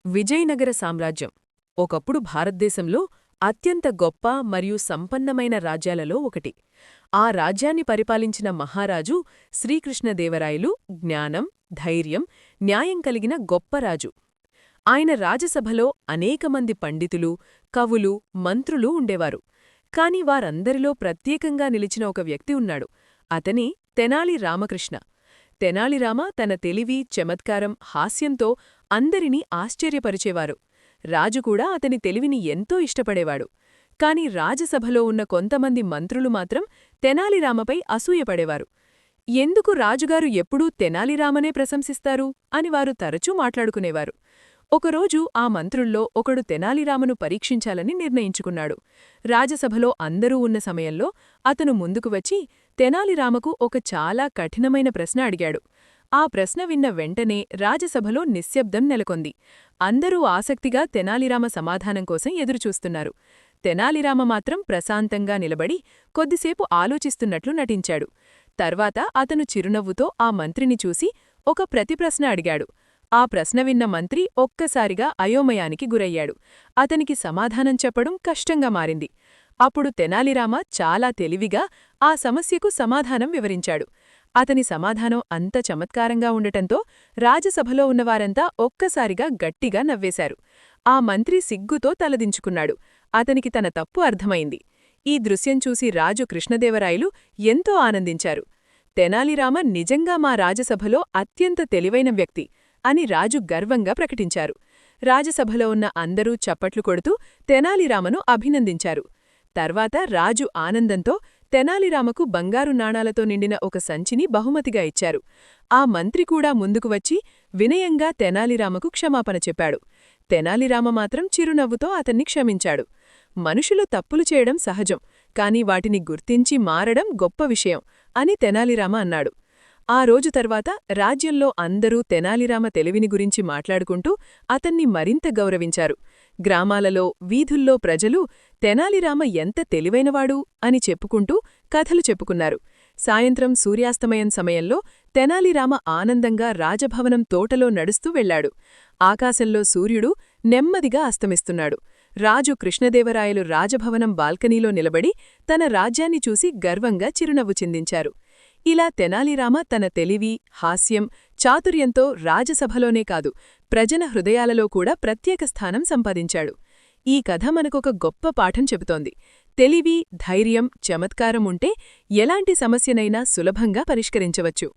విజయనగర సామ్రాజ్యం ఒకప్పుడు భారతదేశంలో అత్యంత గొప్ప మరియు సంపన్నమైన రాజ్యాలలో ఒకటి. ఆ రాజ్యాన్ని పరిపాలించిన మహారాజు శ్రీకృష్ణదేవరాయలు జ్ఞానం, ధైర్యం, న్యాయం కలిగిన గొప్ప రాజు. ఆయన రాజసభలో అనేకమంది పండితులు, కవులు, మంత్రులు ఉండేవారు. కాని వారందరిలో ప్రత్యేకంగా నిలిచిన ఒక వ్యక్తి ఉన్నాడు. అతని తెనాలి రామకృష్ణ. తెనాలిరామ తన తెలివి, చమత్కారం, హాస్యంతో అందరినీ ఆశ్చర్యపరిచేవారు. రాజుకూడా అతని తెలివిని ఎంతో ఇష్టపడేవాడు. కాని రాజసభలో ఉన్న కొంతమంది మంత్రులు మాత్రం తెనాలిరామపై అసూయపడేవారు. ఎందుకు రాజుగారు ఎప్పుడూ తెనాలిరామనే ప్రశంసిస్తారు అని వారు తరచూ మాట్లాడుకునేవారు. ఒకరోజు ఆ మంత్రుల్లో ఒకడు తెనాలిరామను పరీక్షించాలని నిర్ణయించుకున్నాడు. రాజసభలో అందరూ ఉన్న సమయంలో అతను ముందుకు వచ్చి తెనాలిరామకు ఒక చాలా కఠినమైన ప్రశ్న అడిగాడు. ఆ ప్రశ్న విన్న వెంటనే రాజసభలో నిశ్శబ్దం నెలకొంది. అందరూ ఆసక్తిగా తెనాలిరామ సమాధానం కోసం ఎదురుచూస్తున్నారు. తెనాలిరామ మాత్రం ప్రశాంతంగా నిలబడి కొద్దిసేపు ఆలోచిస్తున్నట్లు నటించాడు. తర్వాత అతను చిరునవ్వుతో ఆ మంత్రిని చూసి ఒక ప్రతిప్రశ్న అడిగాడు. ఆ ప్రశ్న విన్న మంత్రి ఒక్కసారిగా అయోమయానికి గురయ్యాడు. అతనికి సమాధానం చెప్పడం కష్టంగా మారింది. అప్పుడు తెనాలిరామ చాలా తెలివిగా ఆ సమస్యకు సమాధానం వివరించాడు. అతని సమాధానం అంత చమత్కారంగా ఉండటంతో రాజసభలో ఉన్నవారంతా ఒక్కసారిగా గట్టిగా నవ్వేశారు. ఆ మంత్రి సిగ్గుతో తలదించుకున్నాడు. అతనికి తన తప్పు అర్థమైంది. ఈ దృశ్యం చూసి రాజు కృష్ణదేవరాయలు ఎంతో ఆనందించారు. తెనాలిరామ నిజంగా మా రాజసభలో అత్యంత తెలివైన వ్యక్తి అని రాజు గర్వంగా ప్రకటించారు. రాజసభలో ఉన్న అందరూ చప్పట్లు కొడుతూ తెనాలిరామను అభినందించారు. తర్వాత రాజు ఆనందంతో తెనాలిరామకు బంగారు నాణాలతో నిండిన ఒక సంచిని బహుమతిగా ఇచ్చారు. ఆ మంత్రి కూడా ముందుకు వచ్చి వినయంగా తెనాలిరామకు క్షమాపణ చెప్పాడు. తెనాలిరామ మాత్రం చిరునవ్వుతో అతన్ని క్షమించాడు. మనుషులు తప్పులు చేయడం సహజం, కాని వాటిని గుర్తించి మారడం గొప్ప విషయం అని తెనాలిరామ అన్నాడు. ఆ రోజు తర్వాత రాజ్యంలో అందరూ తెనాలిరామ తెలివిని గురించి మాట్లాడుకుంటూ అతన్ని మరింత గౌరవించారు. గ్రామాలలో, వీధుల్లో ప్రజలు తెనాలిరామ ఎంత తెలివైనవాడు అని చెప్పుకుంటూ కథలు చెప్పుకున్నారు. సాయంత్రం సూర్యాస్తమయం సమయంలో తెనాలిరామ ఆనందంగా రాజభవనం తోటలో నడుస్తూ వెళ్లాడు. ఆకాశంలో సూర్యుడు నెమ్మదిగా అస్తమిస్తున్నాడు. రాజు కృష్ణదేవరాయలు రాజభవనం బాల్కనీలో నిలబడి తన రాజ్యాన్ని చూసి గర్వంగా చిరునవ్వు చిందించారు. ఇలా తెనాలిరామ తన తెలివి, హాస్యం, చాతుర్యంతో రాజసభలోనే కాదు ప్రజల హృదయాలలో కూడా ప్రత్యేక స్థానం సంపాదించాడు. ఈ కథ మనకొక గొప్ప పాఠం చెబుతోంది. తెలివి, ధైర్యం, చమత్కారం ఉంటే ఎలాంటి సమస్యనైనా సులభంగా పరిష్కరించవచ్చు.